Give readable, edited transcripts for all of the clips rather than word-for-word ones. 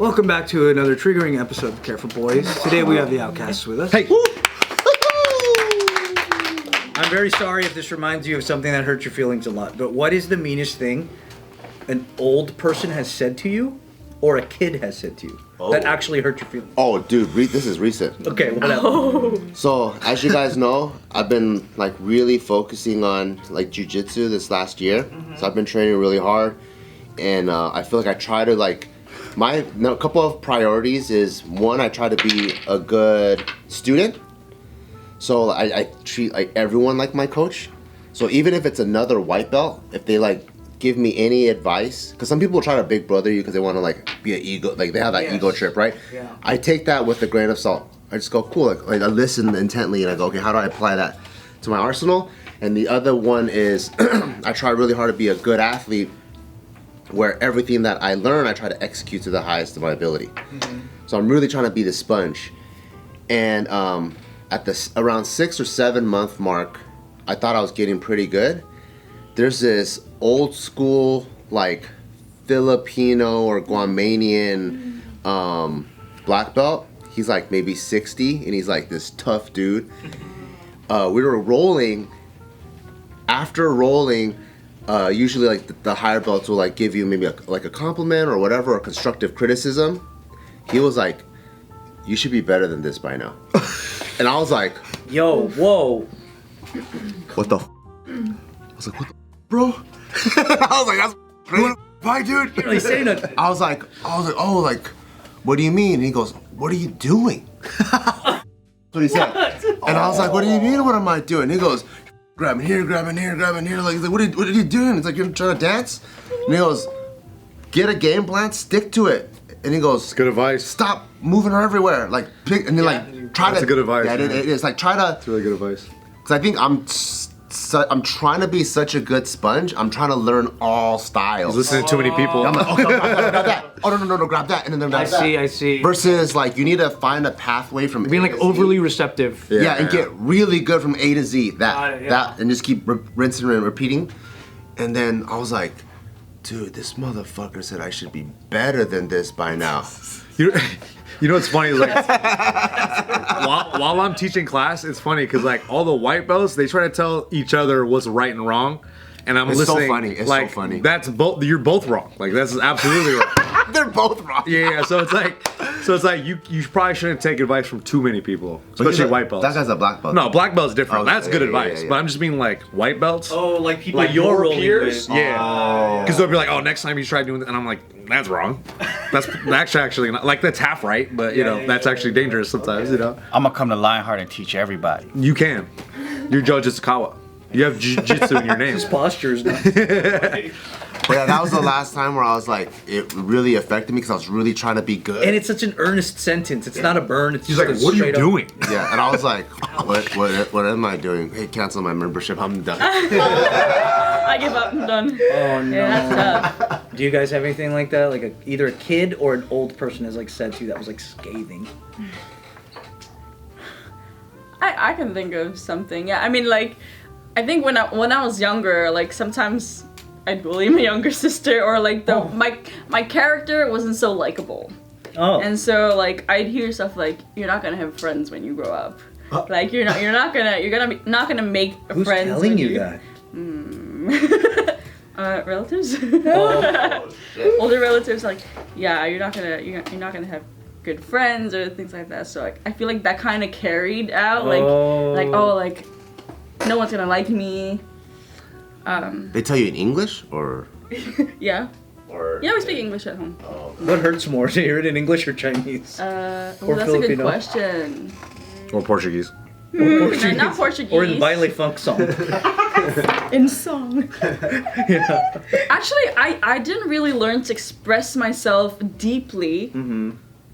Welcome back to another triggering episode of Careful Boys. Today we have the Outcasts with us. Hey! I'm very sorry if this reminds you of something that hurt your feelings a lot, but what is the meanest thing an old person has said to you or a kid has said to you that actually hurt your feelings? Oh, dude, this is recent. Okay, whatever. So, as you guys know, I've been like really focusing on like jiu-jitsu this last year. So I've been training really hard, and I feel like I try to like a couple of priorities is one, I try to be a good student. So I treat like everyone like my coach. So even if it's another white belt, if they like give me any advice, because some people try to big brother you because they want to like be an ego, like they have that ego trip, right? Yeah. I take that with a grain of salt. I just go, cool, like I listen intently and I go, okay, how do I apply that to my arsenal? And the other one is I try really hard to be a good athlete where everything that I learn, I try to execute to the highest of my ability. So I'm really trying to be the sponge. And at the around 6 or 7 month mark, I thought I was getting pretty good. There's this old school, like Filipino or Guamanian black belt. He's like maybe 60, and he's like this tough dude. We were rolling. After rolling, usually like the higher belts will like give you maybe like a compliment or whatever, or constructive criticism. He was like, "You should be better than this by now." And I was like, Yo, whoa. "What the?" I was like, "What the, bro?" I was like, "That's crazy, why, dude?" You're really saying that. I was like, "Oh, like, what do you mean?" And he goes, "What are you doing?" That's what he said. And I was like, "What do you mean? What am I doing?" And he goes, "Grabbing here, grabbing here, grabbing here." Like, what are you doing? It's like, you're trying to dance? And he goes, "Get a game plan, stick to it." And he goes, It's good advice. "Stop moving her everywhere. Like, pick," and then like try That's to. a good advice. Yeah, it is. Like, try to. It's really good advice. Because I think I'm trying to be such a good sponge. I'm trying to learn all styles. He's listening to too many people. I'm like, okay, grab that. Oh, no, grab that. And then grab that. I see. Versus, like, you need to find a pathway from Being A like to Z. overly receptive. Yeah, and get really good from A to Z. That, and just keep rinsing and repeating. And then I was like, dude, this motherfucker said I should be better than this by now. You know what's funny is like while I'm teaching class, it's funny because like all the white belts, they try to tell each other what's right and wrong, and I'm listening. So funny. It's like, so funny. That's both. You're both wrong. Like that's absolutely wrong. They're both wrong. Yeah. So it's like you probably shouldn't take advice from too many people, especially white belts. That guy's a black belt. No, black belt's different. Oh, That's good yeah, advice. yeah. But I'm just meaning like white belts. Oh, like people Like you're your rolling peers? with. Yeah. Because they'll be like, oh, next time you try doing that. And I'm like, that's wrong. That's actually not, like, that's half right, but, you know, that's actually dangerous sometimes, you know? I'm gonna come to Lionheart and teach everybody. You can. You're Jitsukawa. You have jiu-jitsu in your name. His posture is not. But yeah, that was the last time where I was like, it really affected me because I was really trying to be good. And it's such an earnest sentence. It's not a burn. It's He's just like, a what are you straight up- doing? Yeah, and I was like, what am I doing? Hey, cancel my membership. I'm done. I give up. I'm done. Oh no. Yeah, that's tough. Do you guys have anything like that? Like either a kid or an old person has like said to you that was like scathing? I can think of something. Yeah, I mean, like, I think when I was younger, like sometimes I'd bully my younger sister, or like my character wasn't so likable. Oh. And so like I'd hear stuff like, "You're not gonna have friends when you grow up. Like you're not gonna make Who's friends." telling when you that? Relatives. Oh. Older relatives, like, yeah, you're not gonna have good friends or things like that. So like I feel like that kind of carried out, like no one's gonna like me. They tell you in English or? Yeah. Or Yeah, we speak English at home. What hurts more, to hear it in English or Chinese? Well, Or that's a good Filipino. question. Or Portuguese. Not Portuguese. Or in Baile Funk song. In song. Yeah. Actually, I didn't really learn to express myself deeply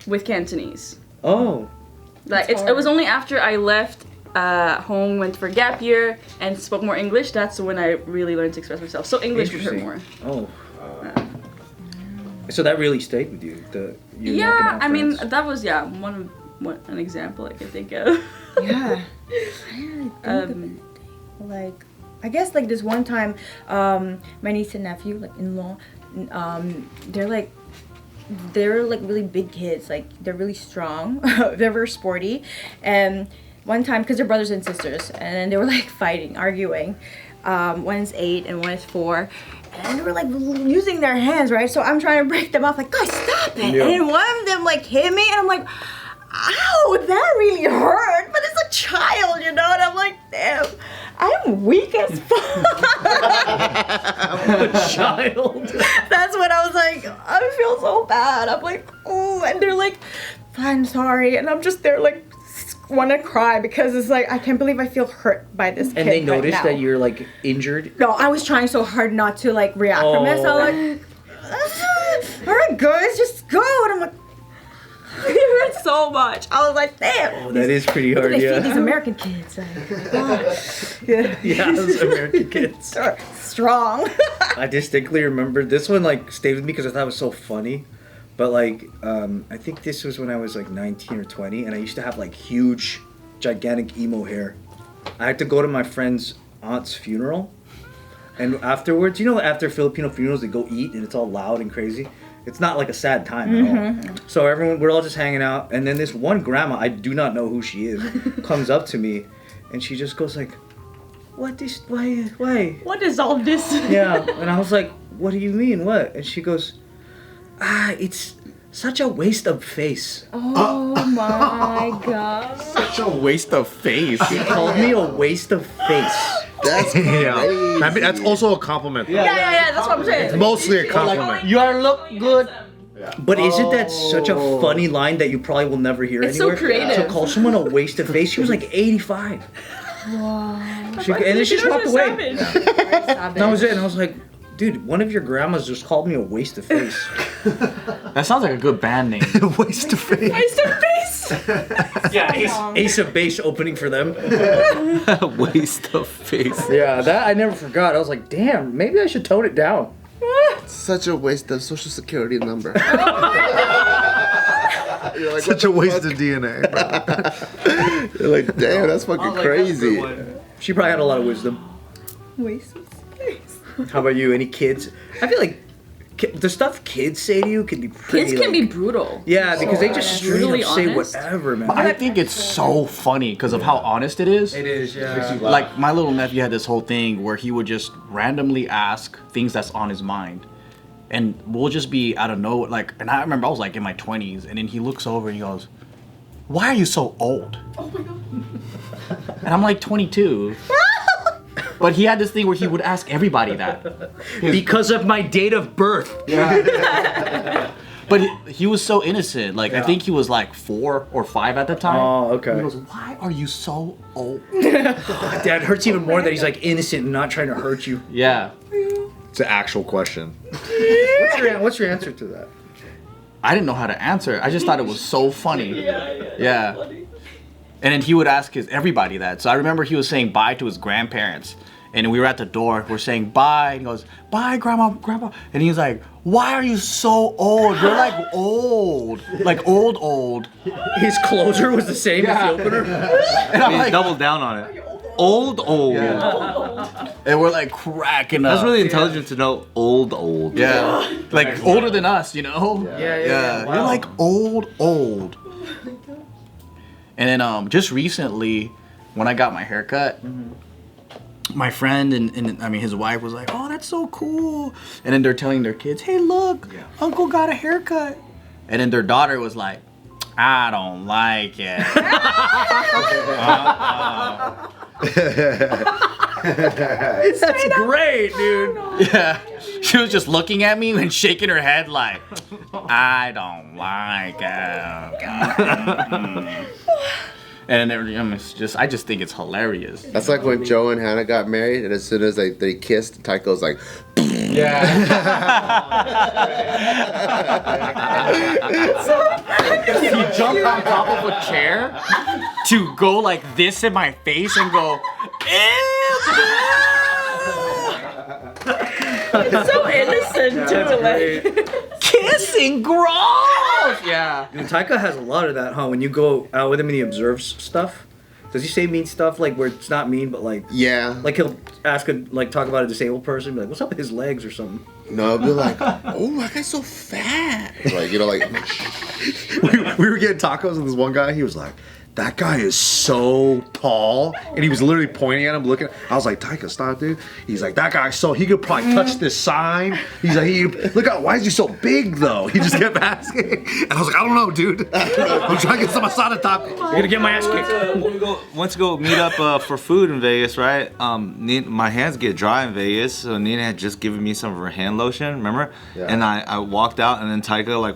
with Cantonese. Oh. Like it was only after I left home, went for gap year, and spoke more English. That's when I really learned to express myself. So English would hurt Interesting. more. Oh. So that really stayed with you. You not gonna Yeah, have I mean friends. that was an example I can think of. Yeah. I didn't really think of anything. Like, I guess like this one time, my niece and nephew, like in-law, they're like they're like really big kids. Like they're really strong. They're very sporty. And one time, because they're brothers and sisters, and they were like fighting, arguing. One is 8 and one is 4. And they were like using their hands, right? So I'm trying to break them off, like, guys, stop it. Yeah. And then one of them like hit me, and I'm like, ow, that really hurt. But it's a child, you know? And I'm like, damn, I'm weak as fuck. Child. That's when I was like, I feel so bad. I'm like, oh, and they're like, I'm sorry. And I'm just there like, want to cry because it's like, I can't believe I feel hurt by this kid. And they right noticed now. that you're like injured. No, I was trying so hard not to like react from it. So I'm like, all right, guys, just go. And I'm like, it hurt so much. I was like, damn. Oh, that is pretty hard, They feed yeah. these American kids. Yeah. Yeah, those American kids. They're strong. I distinctly remember this one like stayed with me because I thought it was so funny. But like, I think this was when I was like 19 or 20, and I used to have like huge, gigantic emo hair. I had to go to my friend's aunt's funeral, and afterwards, you know, after Filipino funerals, they go eat, and it's all loud and crazy. It's not like a sad time at all. So we're all just hanging out, and then this one grandma, I do not know who she is, comes up to me, and she just goes like, "What is why?" What is all this? Yeah, and I was like, "What do you mean? What?" And she goes, it's such a waste of face. Oh my god. Such a waste of face. She called me a waste of face. That's Yeah. crazy. I mean, that's also a compliment. Yeah, that's what I'm saying. Mostly a compliment. You are look good. But isn't that such a funny line that you probably will never hear It's so anywhere? creative. To call someone a waste of face, she was like 85. Wow. And then she just walked away. That And that was it. And I was like, dude, one of your grandmas just called me a waste of face. That sounds like a good band name. Waste of face. Waste of face. Yeah, Ace of Base opening for them. Waste of face. Yeah, that I never forgot. I was like, damn, maybe I should tone it down. Such a waste of social security number. You're like, Such a waste of DNA. you're like, damn, that's fucking crazy. She probably had a lot of wisdom. Waste of space. How about you? Any kids? I feel like the stuff kids say to you can be pretty. Kids can like- be brutal. Yeah, because they just straight Brutally up say honest. whatever, man. I think it's so funny because of how honest it is. It is, yeah. Like my little nephew had this whole thing where he would just randomly ask things that's on his mind, and we'll just be out of nowhere. Like, and I remember I was like in my 20s, and then he looks over and he goes, "Why are you so old?" Oh my god. And I'm like 22. But he had this thing where he would ask everybody that. Because of my date of birth. But he was so innocent. Like, I think he was like 4 or 5 at the time. Oh, okay. He goes, "Why are you so old?" That hurts even more that he's like innocent and not trying to hurt you. Yeah. It's an actual question. What's your answer to that? I didn't know how to answer. I just thought it was so funny. Yeah. And then he would ask everybody that. So I remember he was saying bye to his grandparents. And we were at the door. We're saying bye. And he goes, "Bye, grandma, grandpa." And he's like, "Why are you so old? You're like old. Like old." His closer was the same as the opener. And I'm like, Double down on it. Old. and we're like cracking up. That's really intelligent to know old. Yeah. Like older than us, you know? Yeah. You're like old. And then just recently, when I got my haircut, my friend and I mean his wife was like, "Oh, that's so cool." And then they're telling their kids, "Hey, look, Uncle got a haircut." And then their daughter was like, "I don't like it." That's great, dude. Yeah. She was just looking at me and shaking her head like, "I don't like it." And I just think it's hilarious. That's like when Joe and Hannah got married, and as soon as they kissed, Tycho's like, He jumped on top of a chair to go like this in my face and go, It's so innocent too. Like, "Kissing gross." Yeah. Taika has a lot of that, huh? When you go out with him and he observes stuff, does he say mean stuff like where it's not mean, but like yeah. he'll talk about a disabled person, be like, what's up with his legs or something? No, it'd be like, oh, that guy's so fat. Like, you know, like. we were getting tacos and this one guy, he was like, that guy is so tall, and he was literally pointing at him, looking. I was like, Taika, stop, dude. He's like, that guy's so he could probably touch this sign. He's like, look out, why is he so big though? He just kept asking, and I was like, I don't know, dude. I'm trying to get some asada taco. You're gonna get my ass kicked. Once go meet up for food in Vegas, right? My hands get dry in Vegas, so Nina had just given me some of her hand lotion, remember? Yeah. And I walked out, and then Taika, like,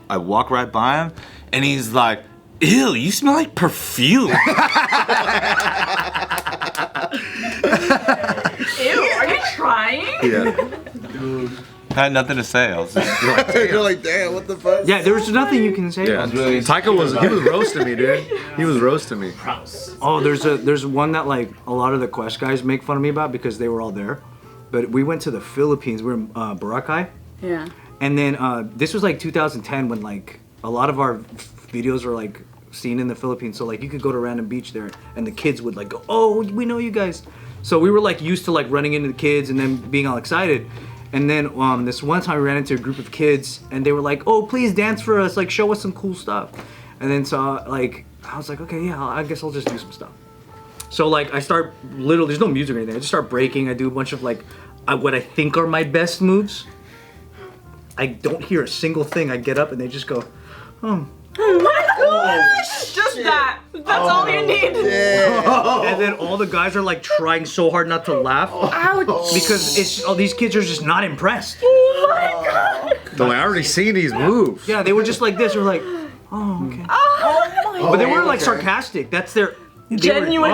I walk right by him, and he's like, ew, you smell like perfume. Ew, are you trying? Yeah. I had nothing to say. I was just You're like, damn, what the fuck? Yeah, there was nothing you can say. Yeah. Taika was roasting me, dude. He was roasting me. Oh, there's one that like a lot of the Quest guys make fun of me about because they were all there. But we went to the Philippines. We were in Boracay. Yeah. And then this was like 2010 when like a lot of our videos were like seen in the Philippines. So like you could go to random beach there and the kids would like go, oh, we know you guys. So we were like used to like running into the kids and then being all excited. And then this one time we ran into a group of kids and they were like, oh, please dance for us, like show us some cool stuff. And then so like I was like, okay, yeah, I guess I'll just do some stuff. So like I start literally, there's no music or anything. I just start breaking. I do a bunch of like what I think are my best moves. I don't hear a single thing. I get up and they just go, oh. Oh my gosh! Just that. That's all you need. And then all the guys are like trying so hard not to laugh. Ouch. Because all these kids are just not impressed. Oh my god. They're like, I already seen these moves. Yeah, they were just like this. They were like, oh, okay. But they weren't like sarcastic. That's their Genuine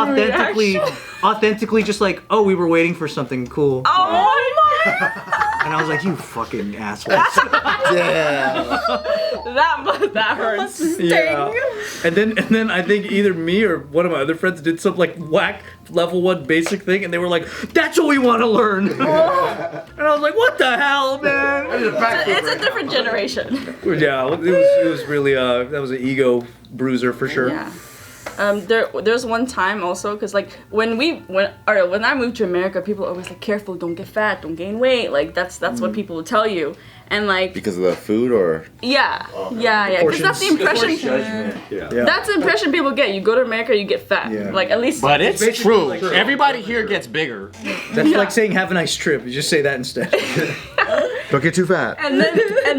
authentically just like, oh, we were waiting for something cool. Oh my god. And I was like, you fucking asshole. Yeah. That hurts. Yeah. And then I think either me or one of my other friends did some like whack level 1 basic thing, and they were like, "That's what we want to learn." And I was like, "What the hell, man?" It's a different generation. Yeah, it was really that was an ego bruiser for sure. Yeah. There's one time also because like when I moved to America, people are always like, careful, don't get fat, don't gain weight. Like that's what people will tell you. And like Because of the food or? yeah, because that's the impression. Yeah. That's the impression people get. You go to America, you get fat. Yeah. Like at least. But it's basically true. like- Everybody here gets bigger. That's like saying "Have a nice trip." You just say that instead. Don't get too fat. and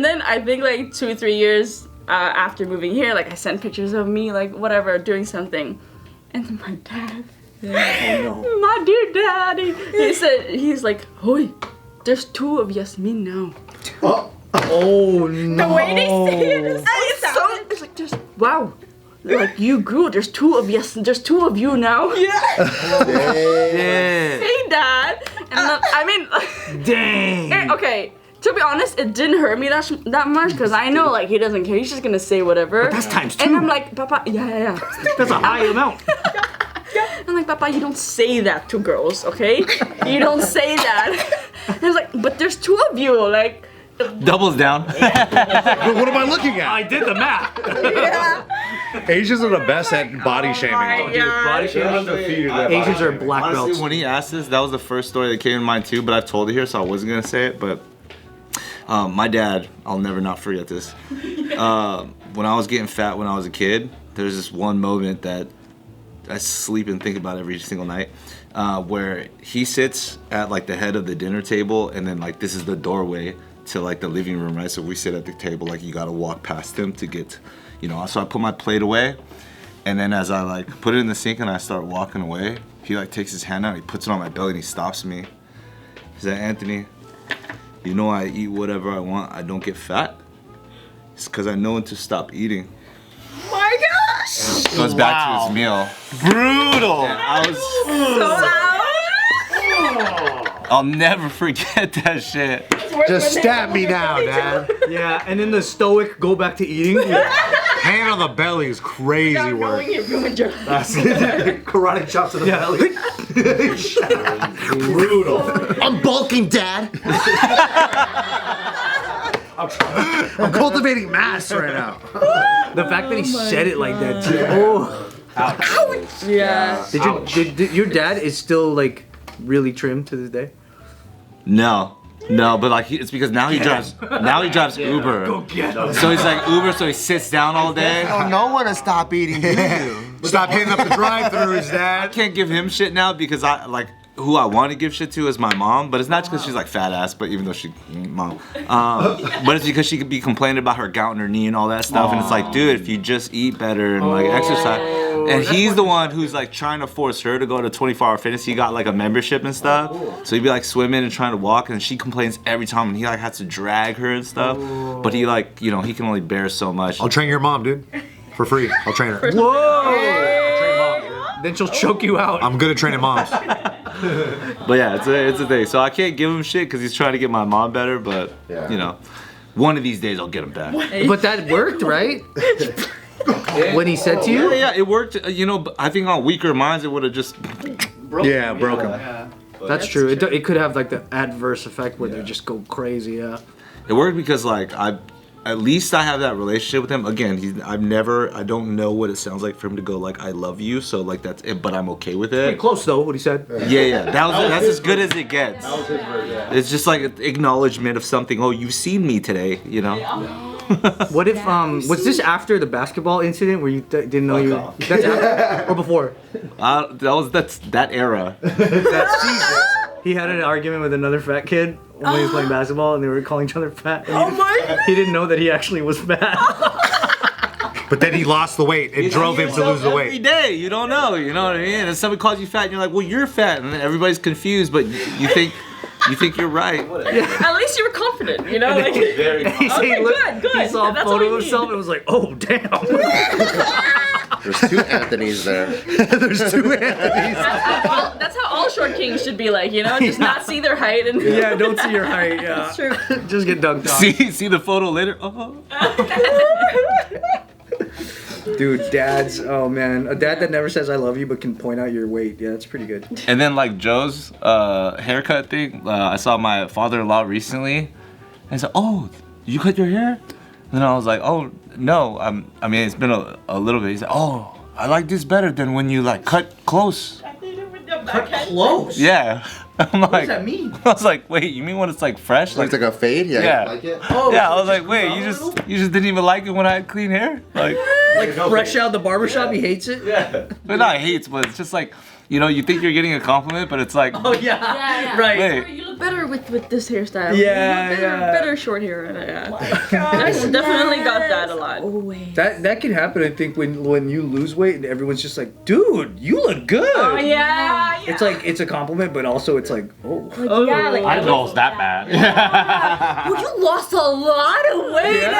then I think like 2-3 years after moving here, like I sent pictures of me like whatever doing something, and then my dad, my dear daddy, he's like, "Hoy, there's 2 of Yasmin now." Oh no! The way they say it is It's like just wow. Like you grew. There's 2 of There's 2 of you now. Yeah. Hey, Dad. And then, I mean, Dang. okay. To be honest, it didn't hurt me that much because I know like he doesn't care. He's just gonna say whatever. But that's times 2. And I'm like, Papa, yeah. That's a high amount. I'm like, Papa, you don't say that to girls, okay? You don't say that. And I was like, but there's 2 of you, like. doubles down. What am I looking at? I did the math. Asians are the best at body shaming. my Dude, God. Body shaming. Asians are black Honestly, belts. when he asked this, that was the first story that came to mind too. But I've told it here, so I wasn't gonna say it. But my dad, I'll never not forget this. When I was getting fat when I was a kid, there's this one moment that I sleep and think about every single night, where he sits at like the head of the dinner table, and then like this is the doorway to like the living room, right? So we sit at the table, like you gotta walk past him to get, you know. So I put my plate away, and then as I like put it in the sink and I start walking away, he like takes his hand out, he puts it on my belly, and he stops me. He said, "Anthony, you know I eat whatever I want. I don't get fat. It's because I know when to stop eating." my gosh! Goes back to his meal. Brutal. I was. I'll never forget that shit. Just stab me now, Dad. Yeah, and then the stoic go back to eating. Hand on the belly is crazy Not work. knowing it ruined your life. That's it. Karate chops to the belly. Brutal. I'm bulking, Dad. I'm cultivating mass right now. The fact that he said it like that too. Oh. Yeah. Did your dad is still like really trim to this day? No, but like it's because now he drives Uber. Go get him. So he's like Uber, so he sits down all day. don't know when to stop eating, do you? Stop hitting up the drive-thrus, I Dad. can't give him shit now because I like who I want to give shit to is my mom, but it's not just because she's like fat ass, but even though she mom, but it's because she could be complaining about her gout in her knee and all that stuff, and it's like, dude, if you just eat better and like exercise, and he's the one who's like trying to force her to go to 24-hour fitness. He got like a membership and stuff, so he'd be like swimming and trying to walk, and she complains every time, and he like has to drag her and stuff, but he like he can only bear so much. I'll train your mom, dude. For free. I'll train her. Whoa! Then she'll choke you out. I'm good at training moms. But yeah, it's a thing. So I can't give him shit because he's trying to get my mom better. But one of these days I'll get him back. But that worked, right? When he said to you? Yeah, it worked. But I think on weaker minds it would have just. Yeah, broken. That's true. It could have like the adverse effect where they just go crazy. Yeah. It worked because like at least I have that relationship with him. Again, I don't know what it sounds like for him to go like I love you. So like that's it, but I'm okay with it. Pretty close though, what he said. Yeah. That's as good as it gets. That was his version. It's just like an acknowledgement of something. Oh, you've seen me today. What if was this after the basketball incident where you didn't know you? That's after or before? That's that era. That season. He had an argument with another fat kid when he was playing basketball, and they were calling each other fat. And he didn't know that he actually was fat. But then he lost the weight. It drove him to lose the Every weight. day, you don't know. You know what I mean? And somebody calls you fat, and you're like, "Well, you're fat," and then everybody's confused, but you think you're right. At least you were confident, you know? Like, Very. He good. saw a That's photo all of you himself need. and was like, "Oh damn." There's two Anthony's there. There's two Anthony's. That's how all short kings should be like, just not see their height and Yeah, don't see your height. Yeah, That's true. just get dunked on. See the photo later. Oh. Dude, dads. Oh man, a dad that never says "I love you" but can point out your weight. Yeah, that's pretty good. And then like Joe's haircut thing. I saw my father-in-law recently, and he said, "Oh, you cut your hair?" And then I was like, "Oh no, I mean it's been a little bit." He said, "Oh, I like this better than when you like cut close." Cut close. Yeah. I'm like, What does that mean? I was like, wait, you mean when it's like fresh? Like a fade? Yeah. Yeah. You like it? Oh, Yeah, so I was like, just wait, grow you a just little? didn't even like it when I had clean hair? Like, Fresh out the barbershop, he hates it. yeah. But not hates, but it's just like, you think you're getting a compliment, but it's like, Oh yeah. Yeah. Right. wait. You look better with this hairstyle. Yeah, You look yeah. better short hair. I definitely got that a lot. That can happen. I think when you lose weight and everyone's just like, "Dude, you look good." Oh yeah. It's like it's a compliment, but also it's like, oh. Yeah, like, I didn't know it was that bad. well, you lost a lot of weight. Yeah.